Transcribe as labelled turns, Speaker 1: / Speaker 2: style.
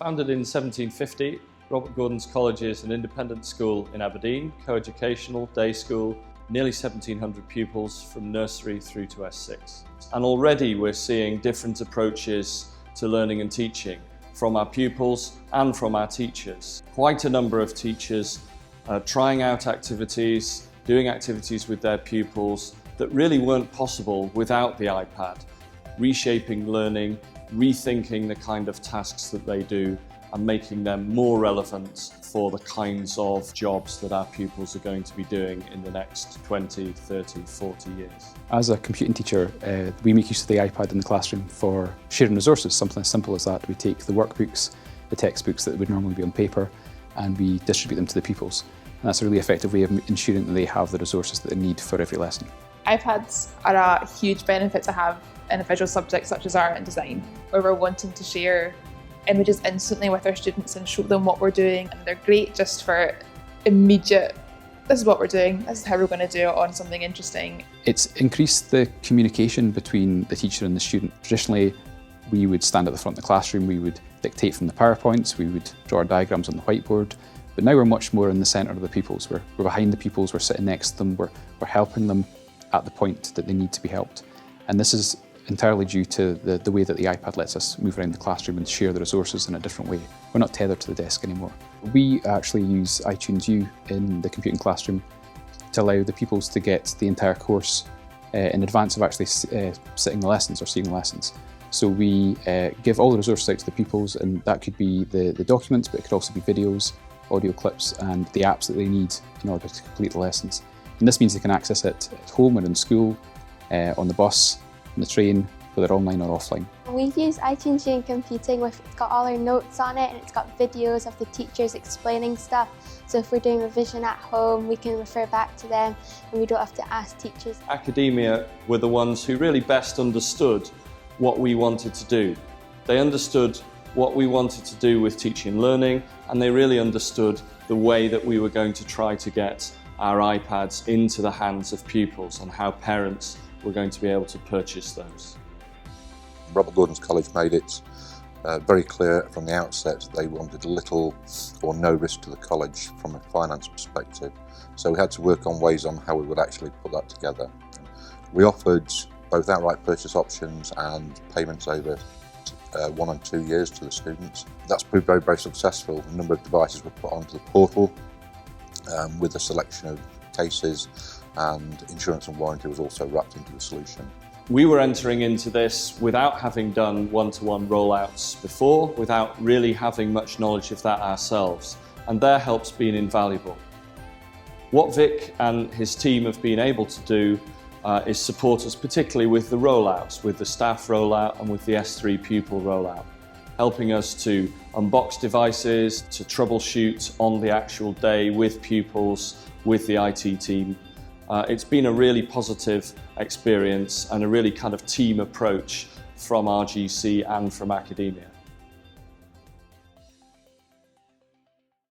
Speaker 1: Founded in 1750, Robert Gordon's College is an independent school in Aberdeen, co-educational, day school, nearly 1,700 pupils from nursery through to S6. And already we're seeing different approaches to learning and teaching from our pupils and from our teachers. Quite a number of teachers trying out activities, doing activities with their pupils that really weren't possible without the iPad, reshaping learning, rethinking the kind of tasks that they do and making them more relevant for the kinds of jobs that our pupils are going to be doing in the next 20, 30, 40 years.
Speaker 2: As a computing teacher, we make use of the iPad in the classroom for sharing resources, something as simple as that. We take the workbooks, the textbooks that would normally be on paper, and we distribute them to the pupils. And that's a really effective way of ensuring that they have the resources that they need for every lesson.
Speaker 3: iPads are a huge benefit to have in a visual subject such as art and design, where we're wanting to share images instantly with our students and show them what we're doing. And they're great just for immediate, this is what we're doing, this is how we're going to do it on something interesting.
Speaker 2: It's increased the communication between the teacher and the student. Traditionally, we would stand at the front of the classroom, we would dictate from the PowerPoints, we would draw diagrams on the whiteboard, but now we're much more in the centre of the pupils. We're behind the pupils, we're sitting next to them, we're helping them at the point that they need to be helped. And this is entirely due to the way that the iPad lets us move around the classroom and share the resources in a different way. We're not tethered to the desk anymore. We actually use iTunes U in the computing classroom to allow the pupils to get the entire course in advance of actually sitting the lessons or seeing the lessons. So we give all the resources out to the pupils, and that could be the documents, but it could also be videos, audio clips, and the apps that they need in order to complete the lessons. And this means they can access it at home or in school, on the bus, on the train, whether online or offline.
Speaker 4: We've used iTunes U in computing. It's got all our notes on it, and it's got videos of the teachers explaining stuff. So if we're doing revision at home, we can refer back to them and we don't have to ask teachers.
Speaker 1: Academia were the ones who really best understood what we wanted to do. They understood what we wanted to do with teaching and learning, and they really understood the way that we were going to try to get our iPads into the hands of pupils and how parents were going to be able to purchase those.
Speaker 5: Robert Gordon's College made it very clear from the outset they wanted little or no risk to the college from a finance perspective. So we had to work on ways on how we would actually put that together. We offered both outright purchase options and payments over 1 and 2 years to the students. That's proved very, very successful. A number of devices were put onto the portal with a selection of cases, and insurance and warranty was also wrapped into the solution.
Speaker 1: We were entering into this without having done one-to-one rollouts before, without really having much knowledge of that ourselves, and their help's been invaluable. What Vic and his team have been able to do is support us particularly with the rollouts, with the staff rollout and with the S3 pupil rollout, helping us to unbox devices, to troubleshoot on the actual day with pupils, with the IT team. It's been a really positive experience and a really kind of team approach from RGC and from academia.